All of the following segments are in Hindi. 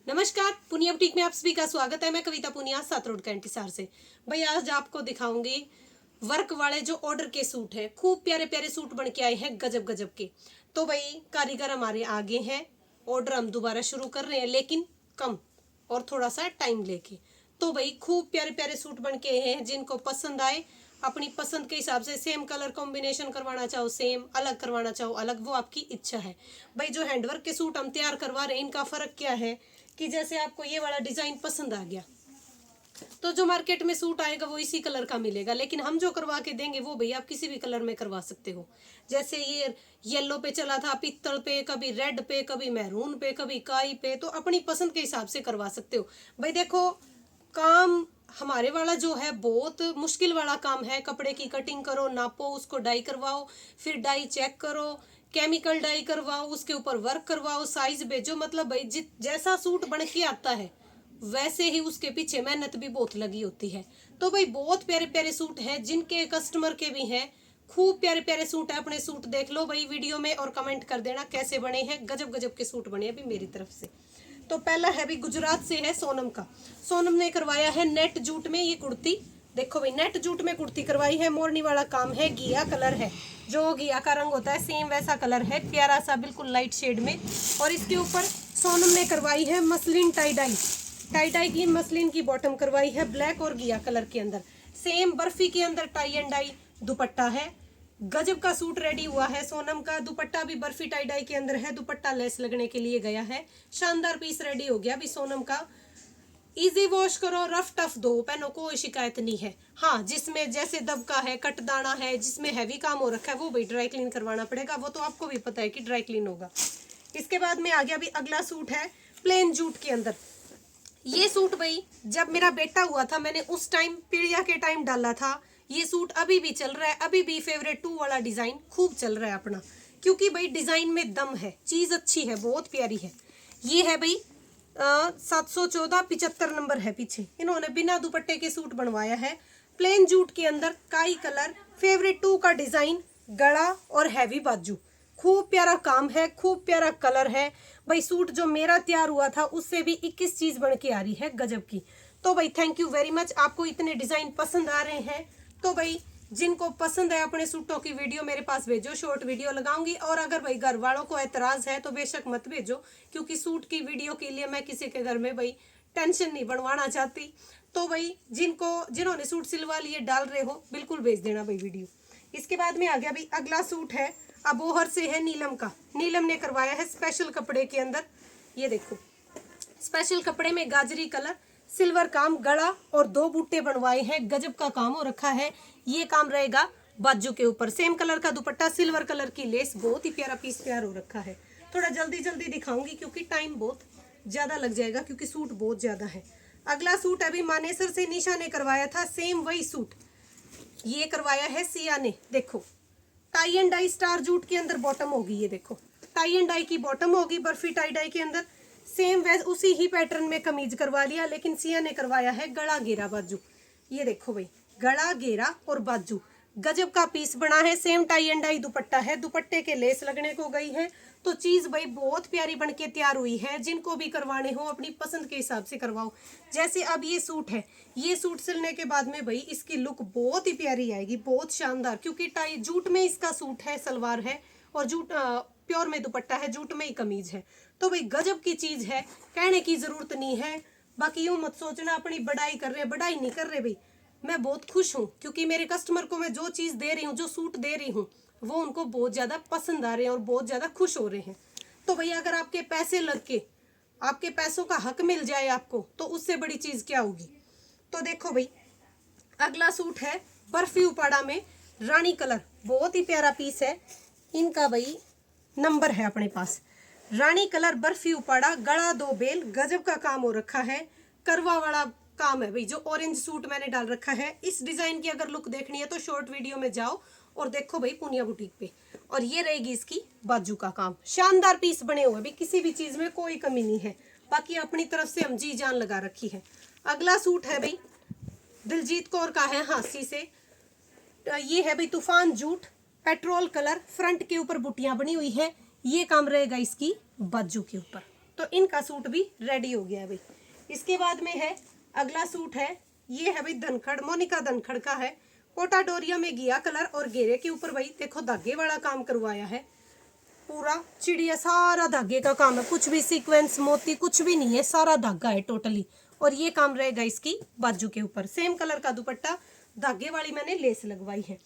नमस्कार, पुनिया बुटीक में आप सभी का स्वागत है। मैं कविता पुनिया, सात रोड का इंतजार से। भाई आज आपको दिखाऊंगी वर्क वाले जो ऑर्डर के सूट हैं। खूब प्यारे प्यारे सूट बन के आए हैं, गजब गजब के। तो भाई कारीगर हमारे आगे हैं, ऑर्डर हम दोबारा शुरू कर रहे हैं, लेकिन कम और थोड़ा सा टाइम लेके। तो भाई खूब प्यारे प्यारे सूट बन के आए हैं, जिनको पसंद आए अपनी पसंद के हिसाब से सेम कलर कॉम्बिनेशन करवाना चाहो सेम, अलग करवाना चाहो अलग, वो आपकी इच्छा है। भाई जो हैंडवर्क के सूट हम तैयार करवा रहे हैं, इनका फर्क क्या है कि जैसे आपको ये वाला डिजाइन पसंद आ गया तो जो मार्केट में सूट आएगा वो इसी कलर का मिलेगा, लेकिन हम जो करवा के देंगे वो भैया आप किसी भी कलर में करवा सकते हो। जैसे ये येलो पे चला था, पित्तल पे, कभी रेड पे, कभी मैरून पे, कभी काई पे, तो अपनी पसंद के हिसाब से करवा सकते हो। भाई देखो, काम हमारे वाला जो है बहुत मुश्किल वाला काम है। कपड़े की कटिंग करो, नापो, उसको डाई करवाओ, फिर डाई चेक करो, केमिकल डाई करवाओ, उसके ऊपर वर्क करवाओ, साइज भेजो। मतलब भाई जैसा सूट बन के आता है वैसे ही उसके पीछे मेहनत भी बहुत लगी होती है। तो भाई बहुत प्यारे प्यारे सूट हैं, जिनके कस्टमर के भी हैं। खूब प्यारे प्यारे सूट है, अपने सूट देख लो भाई वीडियो में और कमेंट कर देना कैसे बने हैं। गजब गजब के सूट बने अभी मेरी तरफ से। तो पहला है भी गुजरात से है, सोनम का। सोनम ने करवाया है नेट जूट में ये कुर्ती। देखो भाई नेट जूट में कुर्ती करवाई है, मोरनी वाला काम है, घिया कलर है, जो घिया का रंग होता है सेम वैसा कलर है, प्यारा सा बिल्कुल लाइट शेड में। और इसके ऊपर सोनम ने करवाई है muslin tie dye, tie dye की मसलिन की बॉटम करवाई है ब्लैक और घिया कलर के अंदर। सेम बर्फी के अंदर टाई एंड डाई दुपट्टा है। गजब का सूट रेडी हुआ है सोनम का। दुपट्टा भी बर्फी टाई डाई के अंदर है, दुपट्टा लेस लगने के लिए गया है। शानदार पीस रेडी हो गया अभी सोनम का। इजी वॉश करो, रफ टफ दो, पहनो, कोई शिकायत नहीं है। हाँ, जिसमें जैसे दबका है, कट दाना है, जिसमें हैवी काम हो रखा है वो भाई ड्राई क्लीन करवाना पड़ेगा, वो तो आपको भी पता है कि ड्राई क्लीन होगा। इसके बाद में आ गया अभी अगला सूट है प्लेन जूट के अंदर। ये सूट भाई जब मेरा बेटा हुआ था मैंने उस टाइम पीड़िया के टाइम डाला था। ये सूट अभी भी चल रहा है, अभी भी फेवरेट 2 वाला डिजाइन खूब चल रहा है अपना, क्योंकि भाई डिजाइन में दम है, चीज अच्छी है, बहुत प्यारी है। ये है भाई 714 75 नंबर है पीछे। इन्होंने बिना दुपट्टे के सूट बनवाया है, प्लेन जूट के अंदर, काई कलर, फेवरेट 2 का डिजाइन, गला और हैवी बाजू। खूब प्यारा काम है, खूब प्यारा कलर है। भाई सूट जो मेरा तैयार हुआ था उससे भी 21 चीज बन के आ रही है गजब की। तो भाई थैंक यू वेरी मच, आपको इतने डिजाइन पसंद आ रहे हैं तो भाई जिनको पसंद है अपने सूटों की वीडियो मेरे पास भेजो, शॉर्ट वीडियो लगाऊंगी। और अगर भाई घर वालों को एतराज है तो बेशक मत भेजो, क्योंकि सूट की वीडियो के लिए मैं किसी के घर में भाई टेंशन नहीं बनवाना चाहती। तो भाई जिन्होंने सूट सिलवा लिए डाल रहे हो बिल्कुल भेज देना भाई वीडियो। इसके बाद में आ गया भाई अगला सूट है अबोहर से है, नीलम का। नीलम ने करवाया है स्पेशल कपड़े के अंदर। ये देखो स्पेशल कपड़े में गाजरी कलर, सिल्वर काम, गला और 2 बूटे बनवाए हैं, गजब का काम हो रखा है। ये काम रहेगा बाजू के ऊपर, सेम कलर का दुपट्टा, सिल्वर कलर की लेस, बहुत ही प्यारा पीस तैयार हो रखा है। थोड़ा जल्दी जल्दी दिखाऊंगी क्योंकि टाइम बहुत ज्यादा लग जाएगा, क्योंकि सूट बहुत ज्यादा है। अगला सूट अभी मानेसर से निशा ने करवाया था, सेम वही सूट ये करवाया है सिया ने। देखो tie and dye star jute के अंदर बॉटम होगी, ये देखो टाई एंड डाई की बॉटम होगी बर्फी टाई डाई के अंदर। सेम वैसे उसी ही पैटर्न में कमीज करवा लिया, लेकिन सिया ने करवाया है गला घेरा बाजू। ये देखो भाई गला घेरा और बाजू, गजब का पीस बना है। Same tie and dye dupatta है, दुपट्टे के लेस लगने को गई है। तो चीज भाई बहुत प्यारी बन के तैयार हुई है। जिनको भी करवाने हो अपनी पसंद के हिसाब से करवाओ। जैसे अब ये सूट है, ये सूट सिलने के बाद में भाई इसकी लुक बहुत ही प्यारी आएगी, बहुत शानदार, क्योंकि टाई जूट में इसका सूट है, सलवार है, और जूट प्योर में दुपट्टा है, जूट में ही कमीज है। तो भाई गजब की चीज है, कहने की जरूरत नहीं है। बाकी यूं मत सोचना अपनी बड़ाई कर रहे, बड़ाई नहीं कर रहे भाई। मैं बहुत खुश हूँ क्योंकि मेरे कस्टमर को मैं जो चीज दे रही हूँ, जो सूट दे रही हूँ, वो उनको बहुत ज्यादा पसंद आ रहे हैं और बहुत ज्यादा खुश हो रहे हैं। तो भैया अगर आपके पैसे लग के आपके पैसों का हक मिल जाए आपको, तो उससे बड़ी चीज क्या होगी। तो देखो भाई अगला सूट है बर्फी उपाड़ा में, रानी कलर, बहुत ही प्यारा पीस है। इनका भाई नंबर है अपने पास, रानी कलर बर्फी उपाड़ा, गला 2 बेल, गजब का काम हो रखा है, करवा वाला काम है भाई। जो ऑरेंज सूट मैंने डाल रखा है, इस डिजाइन की अगर लुक देखनी है तो शॉर्ट वीडियो में जाओ और देखो भाई पुनिया बुटीक पे। और ये रहेगी इसकी बाजू का काम, शानदार पीस बने हुए भी, किसी भी चीज में कोई कमी नहीं है। बाकी अपनी तरफ से हम जी जान लगा रखी है। अगला सूट है भाई दिलजीत कौर का है, हांसी से। ये है भाई तूफान जूट, पेट्रोल कलर, फ्रंट के ऊपर बुटियां बनी हुई है। ये काम रहेगा इसकी बाजू के ऊपर। तो इनका सूट भी रेडी हो गया है भाई। इसके बाद में है अगला सूट है, ये है भाई धनखड़, मोनिका धनखड़ का है। कोटा डोरिया में गया कलर और घेरे के ऊपर भाई देखो धागे वाला काम करवाया है। पूरा चिड़िया सारा धागे का काम है, कुछ भी सीक्वेंस मोती कुछ भी नहीं है, सारा धागा है टोटली। और ये काम रहेगा इसकी बाजू के ऊपर। सेम कलर का दुपट्टा, धागे वाली मैंने लेस लगवाई है।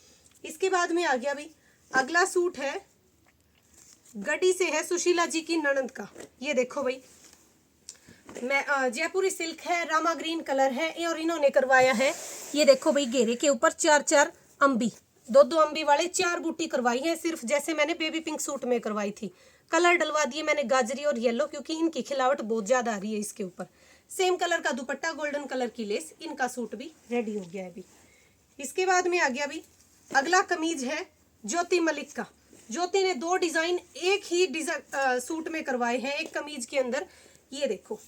इसके बाद में आ गया भाई अगला सूट है, गढ़ी से है, सुशीला जी की ननंद का। ये देखो भाई, मैं जयपुरी सिल्क है, रामा ग्रीन कलर है और इन्होंने करवाया है। ये देखो भाई घेरे के ऊपर 4-4 अम्बी, 2-2 अम्बी वाले 4 बूटी करवाई है, सिर्फ जैसे मैंने बेबी पिंक सूट में करवाई थी। कलर डलवा दिए मैंने गाजरी और येलो, क्योंकि इनकी खिलावट बहुत ज्यादा आ रही है इसके ऊपर। सेम कलर का दुपट्टा, गोल्डन कलर की लेस, इनका सूट भी रेडी हो गया है अभी। इसके बाद में आ गया भाई अगला कमीज है ज्योति मलिक का। ज्योति ने 2 डिजाइन एक ही सूट में करवाए हैं, एक कमीज के अंदर। ये देखो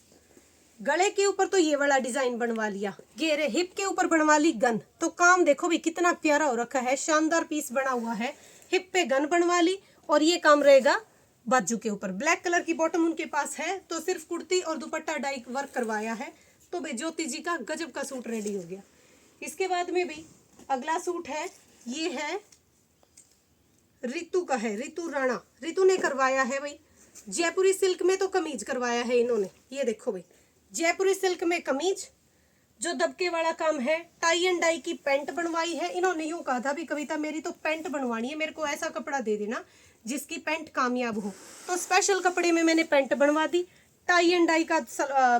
गले के ऊपर तो ये वाला डिजाइन बनवा लिया, घेरे हिप के ऊपर बनवा ली गन। तो काम देखो भी कितना प्यारा हो रखा है, शानदार पीस बना हुआ है। हिप पे गन बनवा ली और ये काम रहेगा बाजू के ऊपर। ब्लैक कलर की बॉटम उनके पास है, तो सिर्फ कुर्ती और दुपट्टा डाई वर्क करवाया है। तो भाई ज्योति जी का गजब का सूट रेडी हो गया। इसके बाद में भी अगला सूट है, ये है रितु का है, रितु राणा। रितु ने करवाया है भाई जयपुरी सिल्क में, तो कमीज करवाया है इन्होंने। ये देखो भाई जयपुरी सिल्क में कमीज, जो दबके वाला काम है। टाई एंड डाई की पैंट बनवाई है। इन्होंने यूं कहा था भी कविता मेरी तो पैंट बनवानी है, मेरे को ऐसा कपड़ा दे देना जिसकी पैंट कामयाब हो। तो स्पेशल कपड़े में मैंने पैंट बनवा दी। टाई एंड डाई का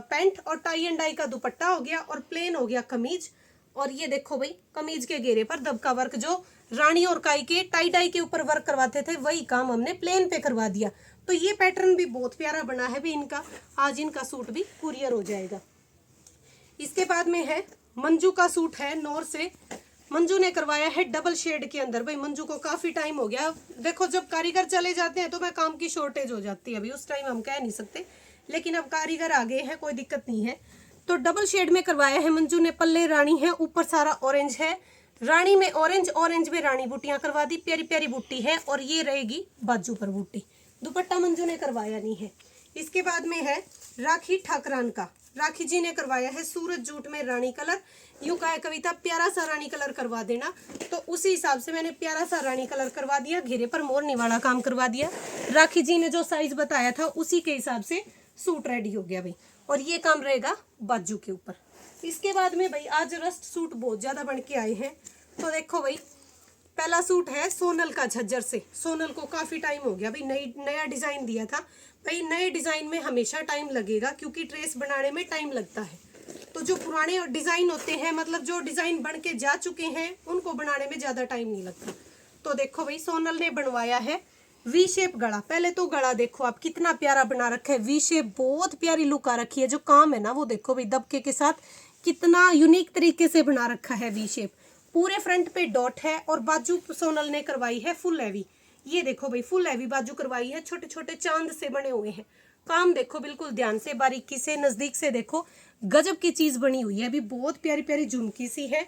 पैंट और टाई एंड डाई का दुपट्टा हो गया और प्लेन हो गया कमीज। और ये देखो भाई कमीज के घेरे पर दबका वर्क, जो रानी और काई के टाई डाई के ऊपर वर्क करवाते थे, वही काम हमने प्लेन पे करवा दिया। तो ये पैटर्न भी बहुत प्यारा बना है भी इनका। आज इनका सूट भी कुरियर हो जाएगा। इसके बाद में है मंजू का सूट है, नौर से। मंजू ने करवाया है डबल शेड के अंदर। भाई मंजू को काफी टाइम हो गया, देखो जब कारीगर चले जाते हैं तो मैं काम की शॉर्टेज हो जाती है, अभी उस टाइम हम कह नहीं सकते, लेकिन अब कारीगर आ गए हैं, कोई दिक्कत नहीं है। तो डबल शेड में करवाया है मंजू ने। पल्ले रानी है, ऊपर सारा ऑरेंज है, रानी में ऑरेंज, ऑरेंज में रानी बूटियां करवा दी, प्यारी प्यारी बूटी है। और ये रहेगी बाजू पर बूटी। दुपट्टा मंजू ने करवाया नहीं है। इसके बाद में है राखी ठाकरान का। राखी जी ने करवाया है सूरज जूट में रानी कलर। यूं कहा कविता प्यारा सा रानी कलर करवा देना, तो उसी हिसाब से मैंने प्यारा सा रानी कलर करवा दिया। घेरे पर मोरनी वाला काम करवा दिया। राखी जी ने जो साइज बताया था उसी के हिसाब से सूट रेडी हो गया भाई। और ये काम रहेगा बाजू के ऊपर। इसके बाद में भाई आज रस्ट सूट बहुत ज्यादा बन के आए हैं। तो देखो भाई पहला सूट है सोनल का झज्जर से। सोनल को काफी टाइम हो गया भाई, नया डिजाइन दिया था। भाई नए डिजाइन में हमेशा टाइम लगेगा, क्योंकि ट्रेस बनाने में टाइम लगता है। तो जो पुराने डिजाइन होते हैं, मतलब जो डिजाइन बन के जा चुके हैं, उनको बनाने में ज्यादा टाइम नहीं लगता। तो देखो भाई सोनल ने बनवाया है वी शेप गला। पहले तो गला देखो आप कितना प्यारा बना रखा है, वी शेप, बहुत प्यारी लुक आ रखी है। जो काम है ना वो देखो भाई दबके के साथ कितना यूनिक तरीके से बना रखा है वी शेप। पूरे फ्रंट पे डॉट है और बाजू सोनल ने करवाई है फुल हैवी। ये देखो भाई फुल हैवी बाजू करवाई है, छोटे छोटे चांद से बने हुए हैं। काम देखो बिल्कुल ध्यान से, बारीकी से, नजदीक से देखो, गजब की चीज बनी हुई है। अभी बहुत प्यारी प्यारी झुमकी सी है।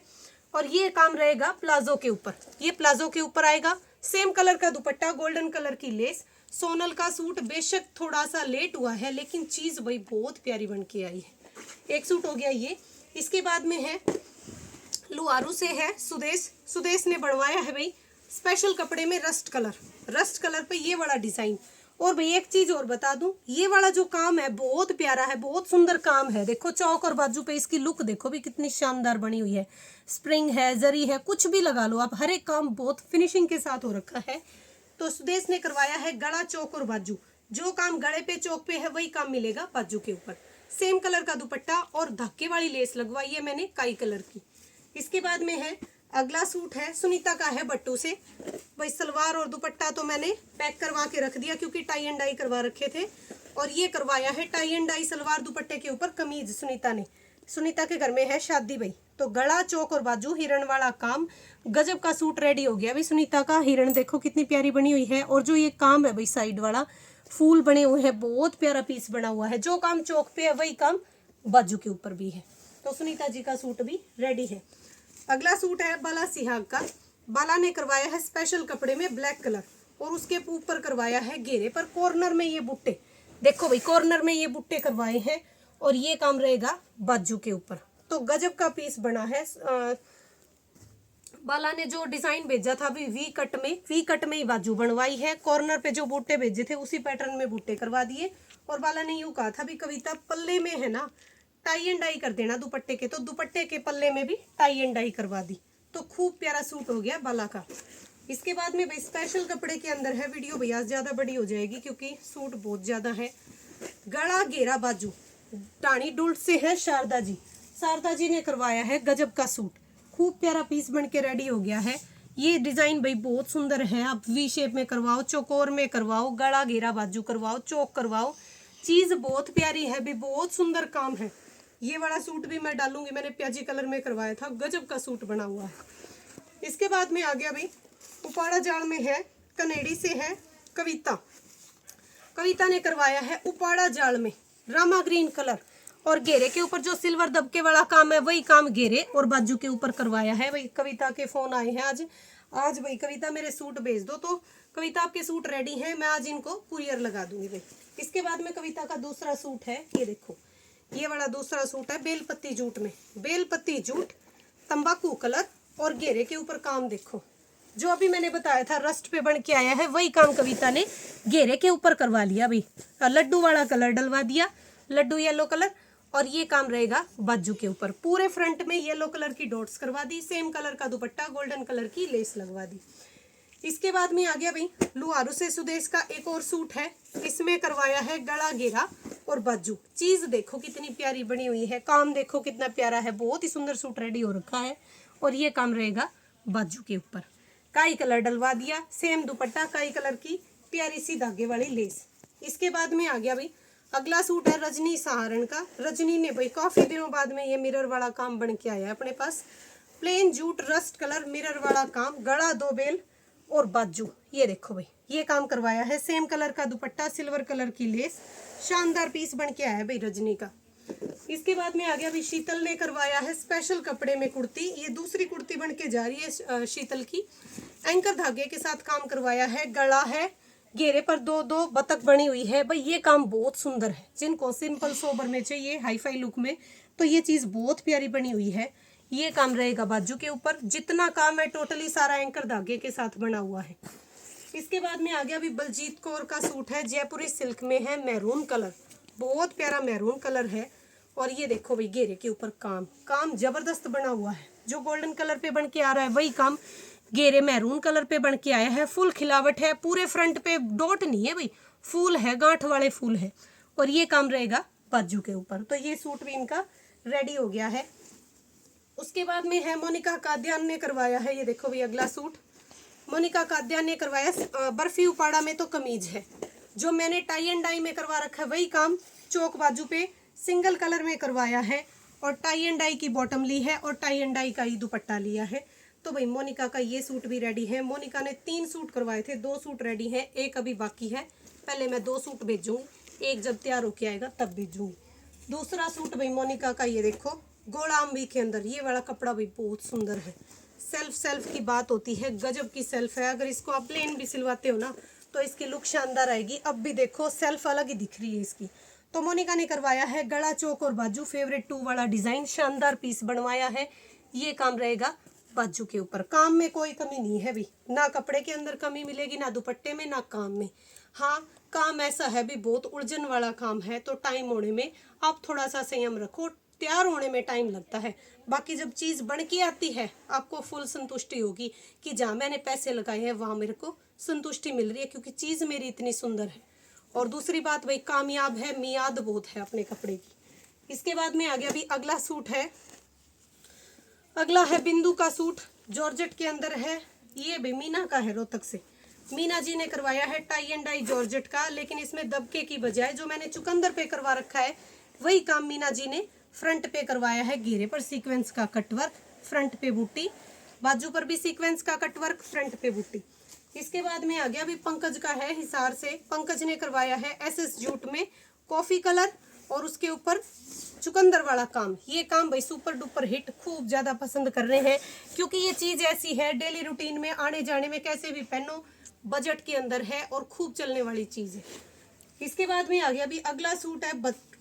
और ये काम रहेगा प्लाजो के ऊपर। ये प्लाजो के ऊपर आएगा। सेम कलर का दुपट्टा, गोल्डन कलर की लेस। सोनल का सूट बेशक थोड़ा सा लेट हुआ है, लेकिन चीज भाई बहुत प्यारी बन के आई है। एक सूट हो गया ये। इसके बाद में है लुआरू से है सुदेश। सुदेश ने बनवाया है भाई स्पेशल कपड़े में रस्ट कलर। रस्ट कलर पे ये वाला डिजाइन। और भाई एक चीज और बता दूं, ये वाला जो काम है बहुत प्यारा है, बहुत सुंदर काम है। देखो चौक और बाजू पे इसकी लुक देखो भी कितनी शानदार बनी हुई है। स्प्रिंग है, जरी है, कुछ भी लगा लो आप, हर एक काम बहुत फिनिशिंग के साथ हो रखा है। तो सुदेश ने करवाया है गला, चौक और बाजू। जो काम गले पे चौक पे है वही काम मिलेगा बाजू के ऊपर। सेम कलर का दुपट्टा और धक्के वाली लेस लगवाई है मैंने काई कलर की। इसके बाद में है अगला सूट है सुनीता का है बट्टू से। भाई सलवार और दुपट्टा तो मैंने पैक करवा के रख दिया, क्योंकि टाई एंड डाई करवा रखे थे। और ये करवाया है टाई एंड डाई सलवार दुपट्टे के ऊपर कमीज सुनीता ने। सुनीता के घर में है शादी भाई, तो गला, चौक और बाजू हिरण वाला काम, गजब का सूट रेडी हो गया भाई सुनीता का। हिरण देखो कितनी प्यारी बनी हुई है। और जो ये काम है भाई साइड वाला, फूल बने हुए हैं, बहुत प्यारा पीस बना हुआ है। जो काम चौक पे है वही काम बाजू के ऊपर भी है। तो सुनीता जी का सूट भी रेडी है। अगला सूट है बाला सिहाग का। बाला ने करवाया है स्पेशल कपड़े में ब्लैक कलर, और उसके ऊपर करवाया है घेरे पर कॉर्नर में ये बुट्टे। देखो भाई कॉर्नर में ये बुट्टे करवाए हैं और ये काम रहेगा बाजू के ऊपर। तो गजब का पीस बना है। बाला ने जो डिजाइन भेजा था अभी वी कट में ही बाजू बनवाई है। कॉर्नर पे जो बूटे भेजे थे उसी पैटर्न में बूटे करवा दिए। और बाला ने यूं कहा था भी कविता पल्ले में है ना टाई एंड डाई कर देना दुपट्टे के, तो दुपट्टे के पल्ले में भी टाई एंड डाई करवा दी। तो खूब प्यारा सूट हो गया बाला का। इसके बाद में भाई स्पेशल कपड़े के अंदर है। वीडियो भैया ज्यादा बड़ी हो जाएगी क्योंकि सूट बहुत ज्यादा है। गला घेरा बाजू टाणी डुल्ट से है शारदा जी ने करवाया है गजब का सूट। खूब प्यारा पीस बन के रेडी हो गया है। ये डिजाइन भाई बहुत सुंदर है। आप वी शेप में करवाओ, चौकोर में करवाओ, गला घेरा बाजू करवाओ, चौक करवाओ, चीज बहुत प्यारी है भी, बहुत सुंदर काम है। ये वाला सूट भी मैं डालूंगी, मैंने प्याजी कलर में करवाया था, गजब का सूट बना हुआ है। इसके बाद में आ गया भाई उपाड़ा जाल में है, कनेडी से है कविता ने करवाया है उपाड़ा जाल में रामा ग्रीन कलर और घेरे के ऊपर जो सिल्वर दबके वाला काम है वही काम घेरे और बाजू के ऊपर करवाया है। भाई कविता के फोन आए हैं आज भाई कविता मेरे सूट भेज दो, तो कविता आपके सूट रेडी हैं, मैं आज इनको कुरियर लगा दूंगी भाई। इसके बाद में कविता का दूसरा सूट है, ये देखो ये वाला दूसरा सूट है बेलपत्ती जूट में, बेलपत्ती जूट तंबाकू कलर और घेरे के ऊपर काम देखो। जो अभी मैंने बताया था रस्ट पे बन के आया है वही काम कविता ने घेरे के ऊपर करवा लिया भाई। लड्डू वाला कलर डलवा दिया, लड्डू येलो कलर, और ये काम रहेगा बाजू के ऊपर। पूरे फ्रंट में येलो कलर की डॉट्स करवा दी, सेम कलर का दुपट्टा, गोल्डन कलर की लेस लगवा दी। इसके बाद में आ गया भाई लुहारू से सुदेश का एक और सूट है। इसमें करवाया है गला घेरा और बाजू। चीज देखो कितनी प्यारी बनी हुई है, काम देखो कितना प्यारा है, बहुत ही सुंदर सूट रेडी हो रखा है। और ये काम रहेगा बाजू के ऊपर। काई कलर डलवा दिया, सेम दुपट्टा, काई कलर की प्यारी सी धागे वाली लेस। इसके बाद में आ गया भाई अगला सूट है रजनी सहारण का। रजनी ने भाई काफी दिनों बाद में ये मिरर वाला काम बन के आया है अपने पास। Plain jute rust colour mirror वाला काम, गला दो बेल और बाजू, ये देखो भाई ये काम करवाया है। सेम कलर का दुपट्टा, सिल्वर कलर की लेस, शानदार पीस बन के आया है भाई रजनी का। इसके बाद में आ गया भाई शीतल ने करवाया है स्पेशल कपड़े में कुर्ती। ये दूसरी कुर्ती बन के जा रही है शीतल की। एंकर धागे के साथ काम करवाया है, गला है, घेरे पर दो दो बतख बनी हुई है भाई। ये काम बहुत सुंदर है, जिनको सिंपल सोबर में चाहिए हाई फाई लुक में तो ये चीज बहुत प्यारी बनी हुई है। ये काम रहेगा बाजू के ऊपर। जितना काम है टोटली सारा एंकर धागे के साथ बना हुआ है। इसके बाद में आ गया अभी बलजीत कौर का सूट है, जयपुरी सिल्क में है, मैरून कलर, बहुत प्यारा मैरून कलर है। और ये देखो भाई घेरे के ऊपर काम जबरदस्त बना हुआ है। जो गोल्डन कलर पे बन के आ रहा है वही काम घेरे मैरून कलर पे बन के आया है। फुल खिलावट है, पूरे फ्रंट पे डॉट नहीं है भाई, फूल है, गांठ वाले फूल है। और ये काम रहेगा बाजू के ऊपर। तो ये सूट भी इनका रेडी हो गया है। उसके बाद में है मोनिका काद्यान ने करवाया है, ये देखो भाई अगला सूट मोनिका काद्यान ने करवाया। बर्फी उपाड़ा में तो कमीज है, जो मैंने टाई एंड डाई में करवा रखा है वही काम चौक बाजू पे सिंगल कलर में करवाया है। और टाई एंड डाई की बॉटम ली है और टाई एंड डाई का ही दुपट्टा लिया है। तो भाई मोनिका का ये सूट भी रेडी है। मोनिका ने 3 सूट करवाए थे, 2 सूट रेडी हैं, एक अभी बाकी है। पहले मैं 2 सूट भेजूंगी, एक जब तैयार होके आएगा तब भेजूंगी। दूसरा सूट भाई मोनिका का ये देखो गोलाम्बी के अंदर, ये वाला कपड़ा भी बहुत सुंदर है। सेल्फ की बात होती है, गजब की सेल्फ है। अगर इसको आप प्लेन भी सिलवाते हो ना तो इसकी लुक शानदार आएगी। अब भी देखो सेल्फ अलग ही दिख रही है इसकी। तो मोनिका ने करवाया है गला चौक और बाजू फेवरेट 2 वाला डिजाइन, शानदार पीस बनवाया है। ये काम रहेगा बाजू के ऊपर। काम में कोई कमी नहीं है भी, ना कपड़े के अंदर कमी मिलेगी, ना दुपट्टे में, ना काम में। हाँ काम ऐसा है भी बहुत उलझन वाला काम है, तो टाइम होने में आप थोड़ा सा संयम रखो, तैयार होने में टाइम लगता है। बाकी जब चीज़ बन के आती है आपको फुल संतुष्टि होगी कि जहाँ मैंने पैसे लगाए हैं वहाँ मेरे को संतुष्टि मिल रही है, क्योंकि चीज़ मेरी इतनी सुंदर है। और दूसरी बात भाई कामयाब है, मियाद बहुत है अपने कपड़े की। इसके बाद में आ गया अभी अगला सूट है, अगला है बिंदु का सूट, जॉर्जेट के अंदर है। ये भी मीना का है, रोहतक से मीना जी ने करवाया है टाई एंड डाई जॉर्जेट का, लेकिन इसमें दबके की बजाय जो मैंने चुकंदर पे करवा रखा है वही काम मीना जी ने फ्रंट पे करवाया है। घेरे पर सीक्वेंस का कटवर्क, फ्रंट पे बूटी, बाजू पर भी सीक्वेंस का कटवर्क, फ्रंट पे बूटी। इसके बाद में आ गया अभी पंकज का है हिसार से। पंकज ने करवाया है SS जूट में कॉफी कलर और उसके ऊपर चुकंदर वाला काम। ये काम भाई सुपर डुपर हिट, खूब ज्यादा पसंद कर रहे हैं, क्योंकि ये चीज ऐसी है डेली रूटीन में आने जाने में कैसे भी पहनो, बजट के अंदर है और खूब चलने वाली चीज है। इसके बाद में आ गया अभी अगला सूट है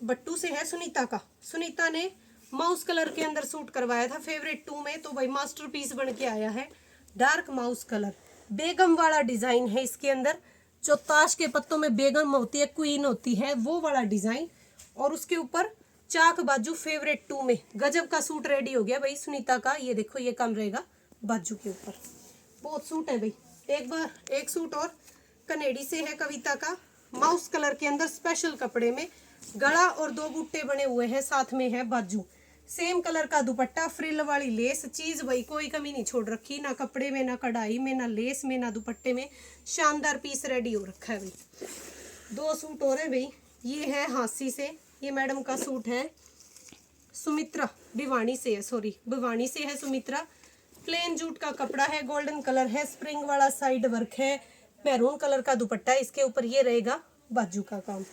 बट्टू से है सुनीता का। सुनीता ने माउस कलर के अंदर सूट करवाया था फेवरेट 2 में, तो भाई मास्टरपीस बन के आया है। डार्क माउस कलर, बेगम वाला डिजाइन है इसके अंदर, जो ताश के पत्तों में बेगम होती है, क्वीन होती है, वो वाला डिजाइन। और उसके ऊपर चाक बाजू फेवरेट 2 में। गजब का सूट रेडी हो गया भाई सुनीता का। ये देखो ये कम रहेगा बाजू के ऊपर। बहुत सूट है भाई। एक बार एक सूट और कनेडी से है कविता का, माउस कलर के अंदर स्पेशल कपड़े में, गला और 2 बुट्टे बने हुए हैं, साथ में है बाजू। सेम कलर का दुपट्टा, फ्रिल वाली लेस, चीज भाई कोई कमी नहीं छोड़ रखी, ना कपड़े में, ना कढ़ाई में, ना लेस में, ना दुपट्टे में। शानदार पीस रेडी हो रखा है भाई। 2 सूट और है भाई। ये है हांसी से, ये मैडम का सूट है। सुमित्रा भिवानी से है, सॉरी भिवानी से है सुमित्रा। प्लेन जूट का कपड़ा है, गोल्डन कलर है, स्प्रिंग वाला साइड वर्क है, मैरून कलर का दुपट्टा, इसके ऊपर ये रहेगा बाजू का काम।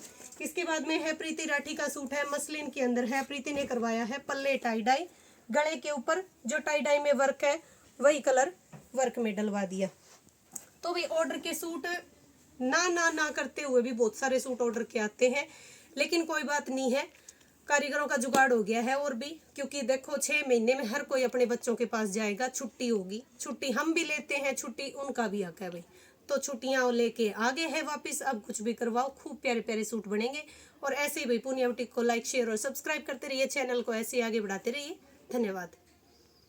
इसके बाद में है प्रीति राठी का सूट है, मसलिन के अंदर है, प्रीति ने करवाया है पल्ले टाई डाई, गले के ऊपर जो टाई डाई में वर्क है वही कलर वर्क में डलवा दिया। तो भाई ऑर्डर के सूट ना करते हुए भी बहुत सारे सूट ऑर्डर के आते हैं, लेकिन कोई बात नहीं है, कारीगरों का जुगाड़ हो गया है और भी, क्योंकि देखो 6 महीने में हर कोई अपने बच्चों के पास जाएगा, छुट्टी होगी, छुट्टी हम भी लेते हैं, छुट्टी उनका भी हक है भाई। तो छुट्टियां लेके आगे है वापस, अब कुछ भी करवाओ, खूब प्यारे प्यारे सूट बनेंगे। और ऐसे ही भाई पूनिया बुटीक को लाइक शेयर और सब्सक्राइब करते रहिए, चैनल को ऐसे आगे बढ़ाते रहिए। धन्यवाद।